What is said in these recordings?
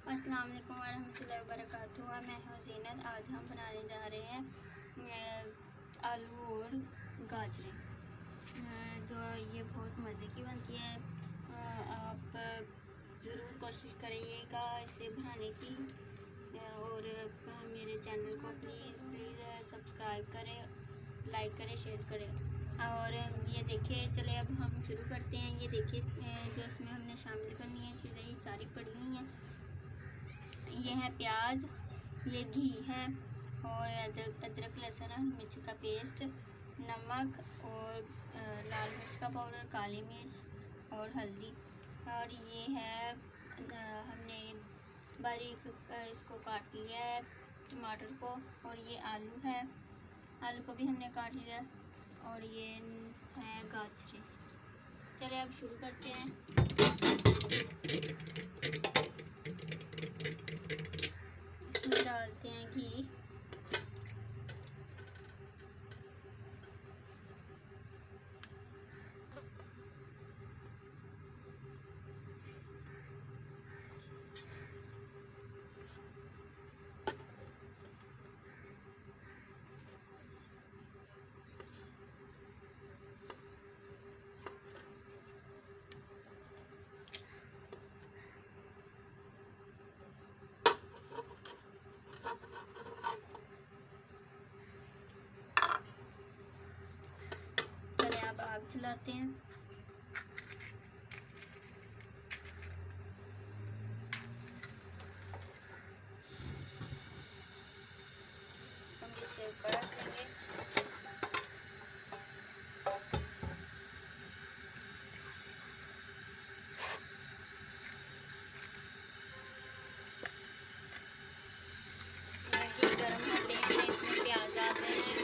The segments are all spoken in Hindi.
अस्सलाम वालेकुम वरहमतुल्लाहि वबरकातुहू। मैं हूँ ज़ीनत। आज हम बनाने जा रहे हैं आलू और गाजरें, जो ये बहुत मज़े की बनती है। आप ज़रूर कोशिश करिएगा इसे बनाने की, और मेरे चैनल को प्लीज़ सब्सक्राइब करें, लाइक करें, शेयर करें। और ये देखिए, चले अब हम शुरू करते हैं। ये देखिए, जो इसमें हमने शामिल करनी है चीज़ें ये सारी पड़ी हुई हैं। ये है प्याज, ये घी है, और अदरक लहसुन और मिर्च का पेस्ट, नमक और लाल मिर्च का पाउडर, काली मिर्च और हल्दी। और ये है हमने बारीक इसको काट लिया है टमाटर को। और ये आलू है, आलू को भी हमने काट लिया। और ये है गाजरें। चलिए अब शुरू करते हैं। इसमें डालते हैं घी, अब आग जलाते हैं। हम इसे पलट देंगे। घी गर्म होते हैं, इसमें प्याज डालते हैं।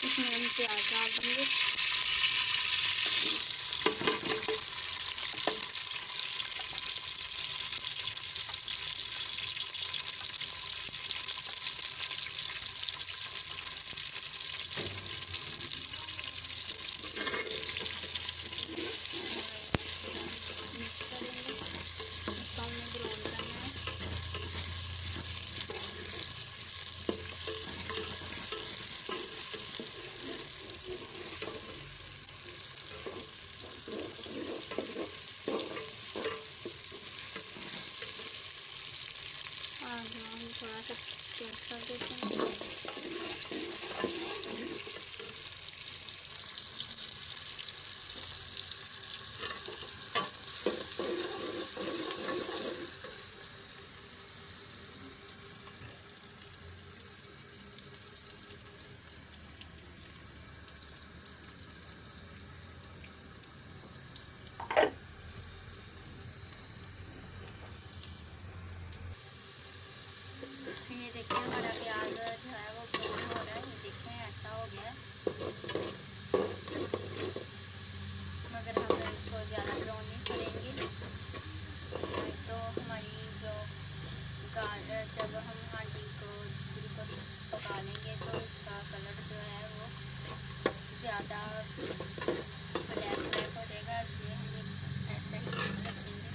इसमें हम प्याज डाल देंगे। हम थोड़ा सा चेक कर देते हैं। ये देखिए, हमारा प्याज जो है वो ब्राउन हो रहा है। ये देखें, ऐसा हो गया है। मगर हम इसको ज़्यादा ब्राउन नहीं करेंगे, तो हमारी जो जब हम हांडी को पूरी को पका लेंगे तो इसका कलर जो है वो ज़्यादा ब्लैक हो जाएगा, इसलिए हम ऐसा ही रख देंगे।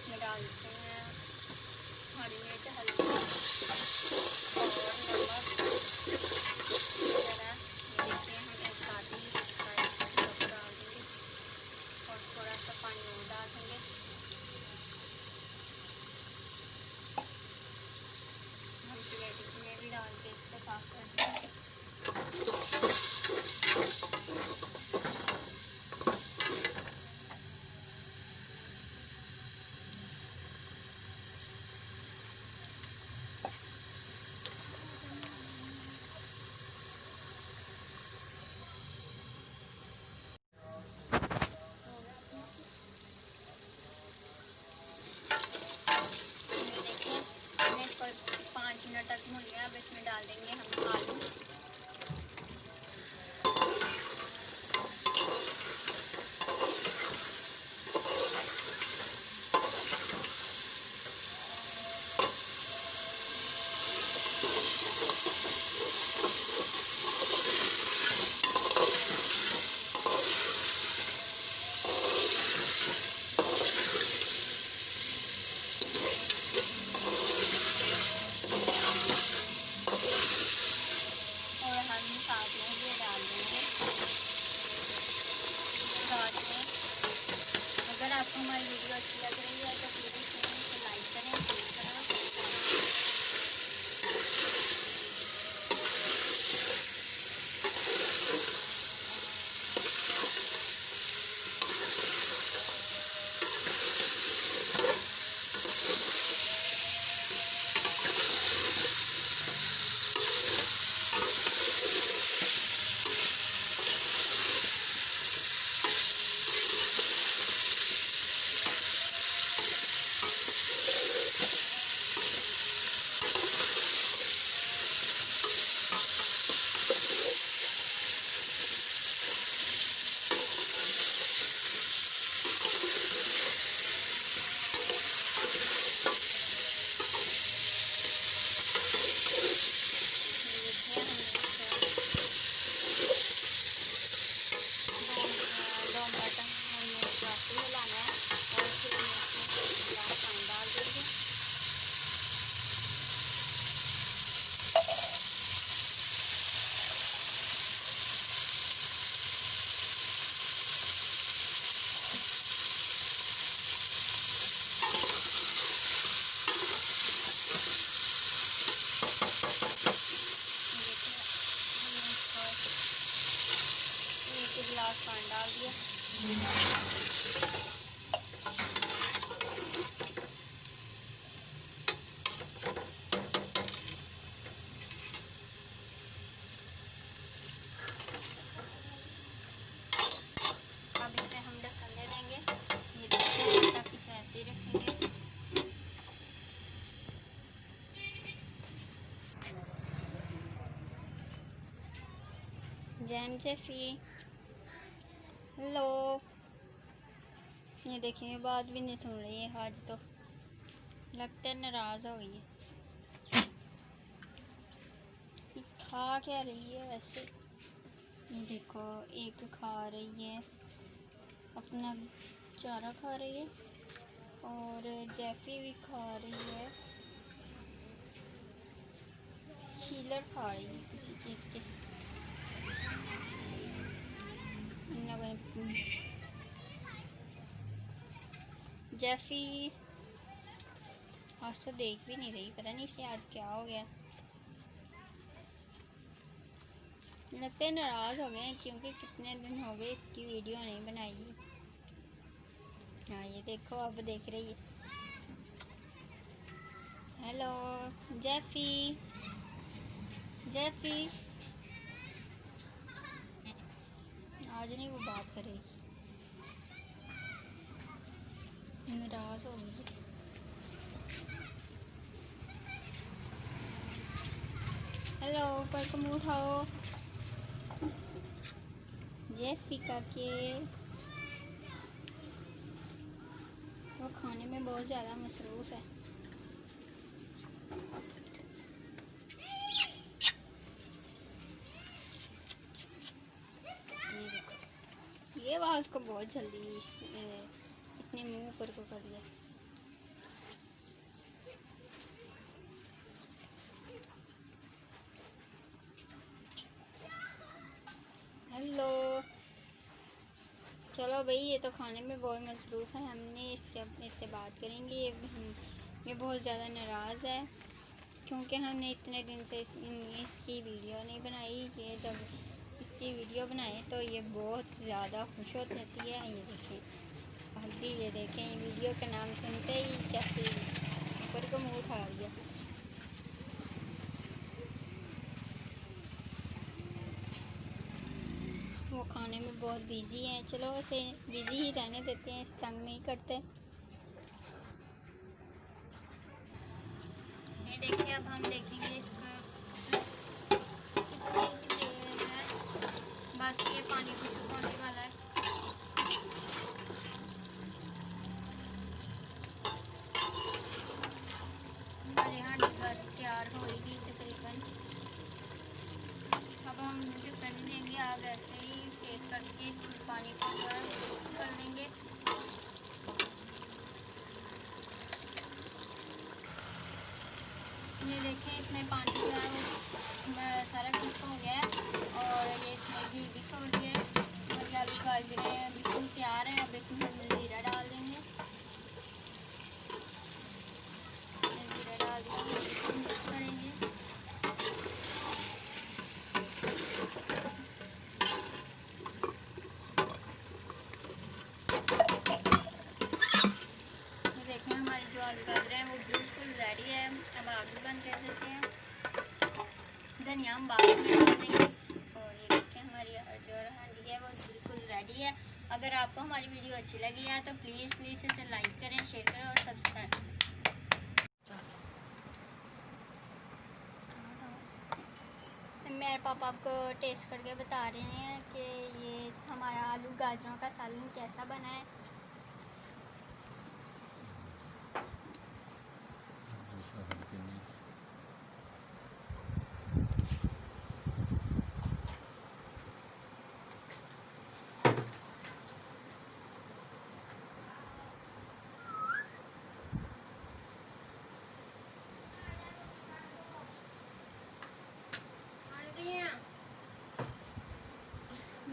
इसमें डाल देते हैं हरी मिर्च, हल्दी और नमक वगैरह। देखिए हम एक आधी कप डाल देंगे और थोड़ा सा पानी और डाल देंगे। हम प्लेट में भी डाल के इसको साफ कर देंगे। देखिए हमने इसको 5 मिनट तक भून लिया। अब इसमें डाल देंगे हम आलू। और हम साथ में ये डाल देंगे साथ में। अगर आपको हमारी वीडियो अच्छी लग रही है तो प्लीज़ इसे लाइक करें, शेयर करें। गिलास पानी डाल दिया। अब इसमें हम ढक्कन दे देंगे। ये देखिए तक इसे ऐसे ही रखेंगे। जैम जेफी, हेलो। ये देखिए बात भी नहीं सुन रही है आज तो, लगता है नाराज़ हो गई है। खा क्या रही है वैसे? ये देखो एक खा रही है, अपना चारा खा रही है और जैफी भी खा रही है, छीलर खा रही है किसी चीज़ के। जैफी आज तो देख भी नहीं रही, पता नहीं इसे आज क्या हो गया। लगता है नाराज़ हो गए क्योंकि कितने दिन हो गए इसकी वीडियो नहीं बनाई। हाँ ये देखो अब देख रही है। हेलो जैफी, जैफी आज नहीं वो बात करेगी, नाराज़ हो गई। हेलो ऊपर को मुँह उठाओ। जैफी का के वो खाने में बहुत ज़्यादा मसरूफ़ है। ये आवाज़ को बहुत जल्दी इतने मुंह ऊपर को कर लिया। चलो भाई, ये तो खाने में बहुत मसरूफ़ है, हमने इससे बात करेंगे। ये बहुत ज़्यादा नाराज़ है क्योंकि हमने इतने दिन से इसकी वीडियो नहीं बनाई। ये जब इसकी वीडियो बनाए तो ये बहुत ज़्यादा खुश हो जाती है। ये देखें, अभी ये देखें, ये वीडियो का नाम सुनते ही कैसे ऊपर को मुँह उठा रही है। वो खाने में बहुत बिज़ी है। चलो उसे बिज़ी ही रहने देते हैं, इस तंग नहीं करते। ये देखिए, अब हम देखेंगे इसको कितनी देर है, बस ये पानी को सुखाने वाला है। हमारे यहाँ बस तैयार होगी तकरीबन। अब हम ढक्कन देंगे, आप ऐसे ही तेज करके पानी को गर्म कर लेंगे। ये देखें, इसमें पानी जो है वो सारा ठीक हो गया है और ये इसमें घी भी छोड़ दिया है और ये आलू गाजरे बिल्कुल तैयार है। अब इसमें हम जीरा डाल देंगे। जीरा डाल दिया, मिक्स करेंगे। देखें, हमारी जो आलू गाजर है वो बिल्कुल रेडी है। अब आग भी बंद कर देते हैं। धनिया हम बाद में डाल देंगे। और ये देखें, हमारी जो हांडी है वो बिल्कुल रेडी है। अगर आपको हमारी वीडियो अच्छी लगी है तो प्लीज़ इसे लाइक करें, शेयर करें और सब्सक्राइब करें। मेरे पापा आपको टेस्ट करके बता रहे हैं कि ये हमारा आलू गाजरों का सालन कैसा बना है।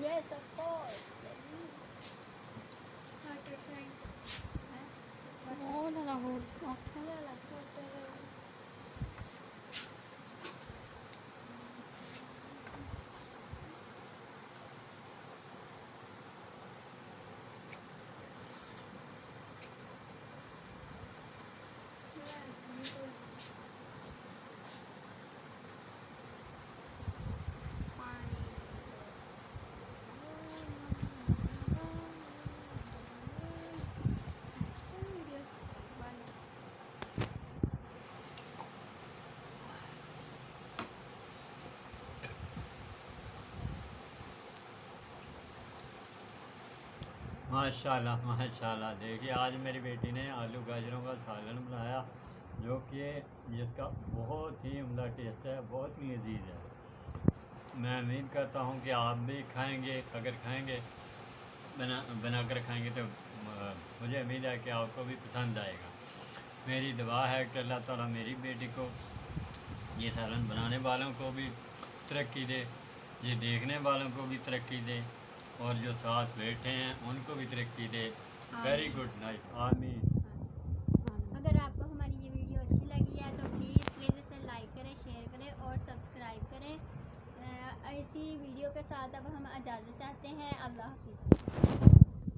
Yes, of course. माशाल्लाह माशाल्लाह। देखिए, आज मेरी बेटी ने आलू गाजरों का सालन बनाया जो कि जिसका बहुत ही उम्दा टेस्ट है, बहुत ही लजीज है। मैं उम्मीद करता हूँ कि आप भी खाएंगे। अगर खाएंगे, बनाकर खाएंगे तो मुझे उम्मीद है कि आपको भी पसंद आएगा। मेरी दुआ है कि अल्लाह ताला मेरी बेटी को, ये सालन बनाने वालों को भी तरक्की दे, ये देखने वालों को भी तरक्की दे और जो साथ बैठे हैं उनको भी तरक्की दे। वेरी गुड, नाइस, आमीन। अगर आपको हमारी ये वीडियो अच्छी लगी है तो प्लीज़ इसे लाइक करें, शेयर करें और सब्सक्राइब करें। ऐसी वीडियो के साथ अब हम इजाज़त चाहते हैं। अल्लाह हाफिज़।